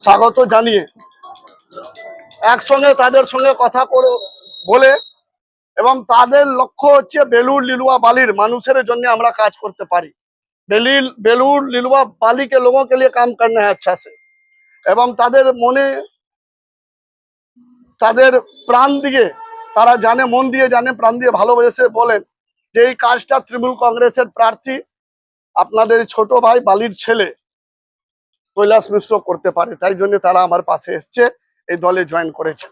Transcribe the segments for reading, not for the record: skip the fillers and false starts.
স্বাগত জানিয়ে একসঙ্গে তাদের সঙ্গে কথা বলে এবং তাদের লক্ষ্য হচ্ছে বেলুর লিলুয়া বালির মানুষের জন্য আমরা কাজ করতে পারি। बेलूर लिलुआ पाली के लोगों के लिए काम करना है अच्छा से এবং তাদের মনে তাদের প্রাণ দিয়ে তারা জানে, মন দিয়ে জানে, প্রাণ দিয়ে ভালোবেসে বলেন যে এই কাজটা তৃণমূল কংগ্রেসের প্রার্থী আপনাদের ছোট ভাই বালির ছেলে কৈলাস মিশ্র করতে পারে। তাই জন্য তারা আমার পাশে এসছে, এই দলে জয়েন করেছে।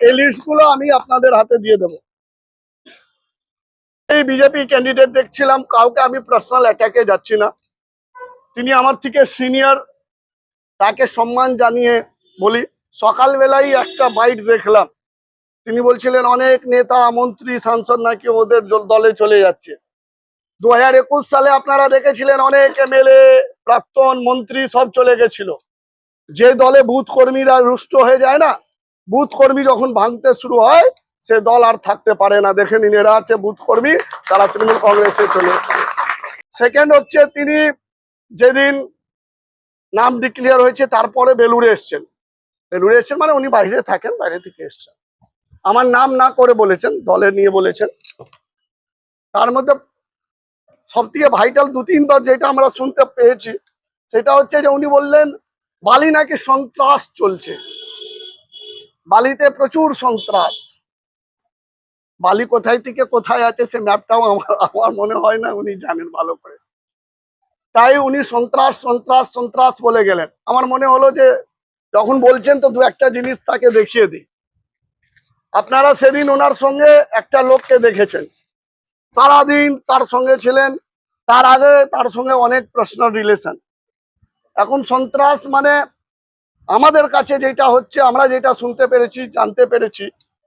এই লিস্টগুলো আমি আপনাদের হাতে দিয়ে দেবো। এই বিজেপি ক্যান্ডিডেট দেখছিলাম, কাউকে আমি পার্সোনাল অ্যাটাকে যাচ্ছি না, তিনি আমার থেকে সিনিয়র, তাকে সম্মান জানিয়ে বলি। সকালবেলাই একটা বাইট দেখলাম, তিনি বলছিলেন অনেক নেতা মন্ত্রী সাংসদ নাকি ওদের দলে চলে যাচ্ছে। 2021 সালে আপনারা দেখেছিলেন অনেক এমএলএ প্রাক্তন মন্ত্রী সব চলে গেছিল। যে দলে বুথ কর্মীরা রুষ্ট হয়ে যায় না, বুথ কর্মী যখন ভাঙতে শুরু হয় সে দল আর থাকতে পারে না। দেখে নিন, এরা আছে বুথ কর্মী, তারা তৃণমূল কংগ্রেসে চলে এসছে। সেকেন্ড হচ্ছে, তিনি যেদিন নাম ডিক্লেয়ার হয়েছে তারপরে বেলুড়ে এসছেন। বেলুড়ে এসছেন মানে উনি বাইরে থাকেন, বাইরে থেকে এসছেন, আমার নাম না করে বলেছেন, দলে নিয়ে বলেছেন। তার মধ্যে সব থেকে ভাইটাল 2-3 বার যেটা আমরা শুনতে পেয়েছি সেটা হচ্ছে যে উনি বললেন বালি নাকি সন্ত্রাস চলছে, বালিতে প্রচুর সন্ত্রাস। বালি কোথায় থেকে কোথায় আছে সে ম্যাপটাও আমার মনে হয় না উনি জানেন ভালো করে। তাই উনি সন্ত্রাস সন্ত্রাস সন্ত্রাস বলে গেলেন। আমার মনে হলো যে যখন বলছেন তো দু একটা জিনিস তাকে দেখিয়ে দিই। আপনারা সেদিন ওনার সঙ্গে একটা লোককে দেখেছেন, সারাদিন তার সঙ্গে ছিলেন, তার আগে তার সঙ্গে অনেক পার্সোনাল রিলেশন। এখন সন্ত্রাস মানে আমাদের কাছে যেটা হচ্ছে, আমরা যেটা শুনতে পেরেছি, জানতে পেরেছি,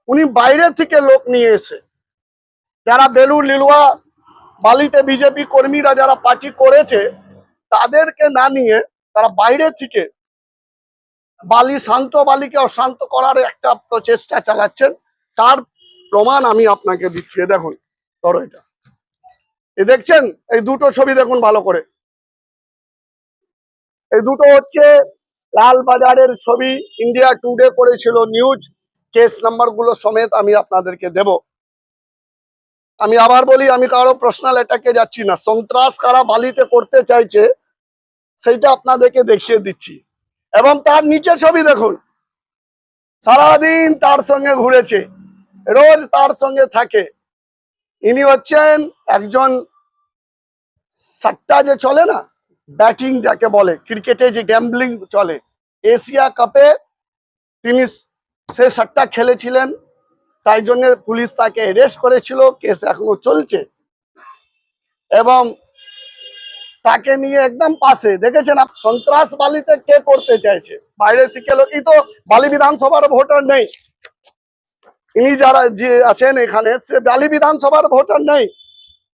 উনি বাইরে থেকে লোক নিয়ে এসে যারা বেলুর লিলুয়া বালিতে বিজেপি কর্মীরা যারা পার্টি করেছে তাদেরকে না নিয়ে তারা বাইরে থেকে শান্ত বালিকে অশান্ত করার একটা প্রচেষ্টা চালাচ্ছেন। তার প্রমাণ আমি আপনাকে দিচ্ছি। দেখুন, ধরো এটা, এ দেখছেন, এই দুটো ছবি দেখুন ভালো করে। এই দুটো হচ্ছে লালবাজারের ছবি, ইন্ডিয়া টুডে করেছিল নিউজ, কেস নাম্বার গুলো সমেত আমি আপনাদেরকে দেব। আমি আবার বলি, আমি কারো পার্সোনাল অ্যাটাকে যাচ্ছি না। সন্ত্রাস কারা বালিতে করতে চাইছে সেইটা আপনাদেরকে দেখিয়ে দিচ্ছি। এবং তার নিচে ছবি দেখুন, সারাদিন তার সঙ্গে ঘুরেছে, রোজ তার সঙ্গে থাকে। ইনি হচ্ছেন একজন সাট্টা যে চলে না, ব্যাটিং যাকে বলে, ক্রিকেটে যে গ্যাম্বলিং চলে, এশিয়া কাপে তিনি সে সাট্টা খেলেছিলেন, তাই জন্য পুলিশ তাকে অ্যারেস্ট করেছিল, কেস এখনো চলছে। এবং তাকে নিয়ে একদম পাশে দেখেছেন সন্ত্রাস বালিতে কে করতে চাইছে, বাইরে থেকে লোক। এই তো বালি বিধানসভার ভোটার নেই, ইনি যারা যে আছেন এখানে সে বালি বিধানসভার ভোটার নেই।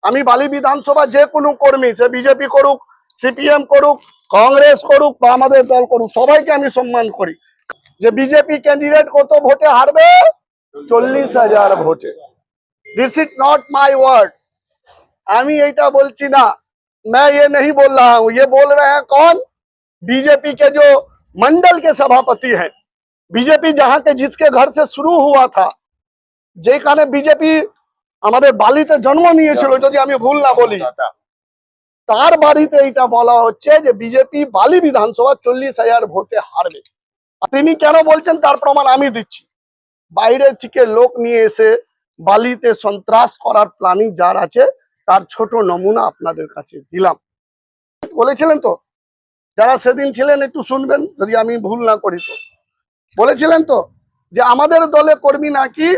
আমি বালি বিধানসভা যে কোনো কর্মী, সে বিজেপি করুক, সিপিএম করুক, কংগ্রেস করুক বা আমাদের দল করুক, সবাইকে আমি সম্মান করি। যে বিজেপি ক্যান্ডিডেট কত ভোটে হারবে? 40,000 ভোটে। This is not my word, আমি এইটা বলছি না, मैं ये नहीं बोल रहा हूं, ये बोल रहे हैं कौन? बीजेपी के जो मंडल के सभापति हैं, बीजेपी जहां के जिसके घर से शुरू हुआ था, যেখানে বিজেপি আমাদের বালিতে জন্ম নিয়েছিল, যদি আমি ভুল না বলি, তার বাড়িতে এইটা বলা হচ্ছে যে বিজেপি বালি বিধানসভা 40,000 ভোটে হারবে। তিনি কেন বলছেন তার প্রমাণ আমি দিচ্ছি। বাইরে থেকে লোক নিয়ে এসে বালিতে সন্ত্রাস করার প্ল্যানিং যার আছে তার ছোট নমুনা আপনাদের কাছে দিলাম। বলেছিলেন তো, যারা সেদিন ছিলেন একটু শুনবেন যদি আমি ভুল না করি, তো বলেছিলেন তো যে আমাদের দলে কর্মী নাকি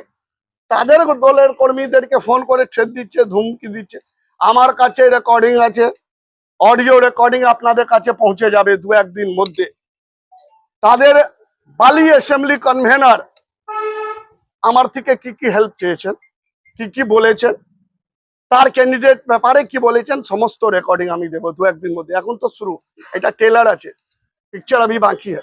তাদের দলের কর্মীদেরকে ফোন করে ছেদ দিচ্ছে, ধুমকি দিচ্ছে। আমার কাছে রেকর্ডিং আছে, অডিও রেকর্ডিং আপনাদের কাছে পৌঁছে যাবে 2-1 দিন মধ্যে। তাদের বালি অ্যাসেম্বলি কনভেনার আমার থেকে কি কি হেল্প চেয়েছেন, কি কি বলেছেন, তার ক্যান্ডিডেট ব্যাপারে কি বলেছেন, সমস্ত রেকর্ডিং আমি দেবো 2-1 দিন মধ্যে। এখন তো শুরু, এটা টেলার আছে, পিকচার अभी बाकी है।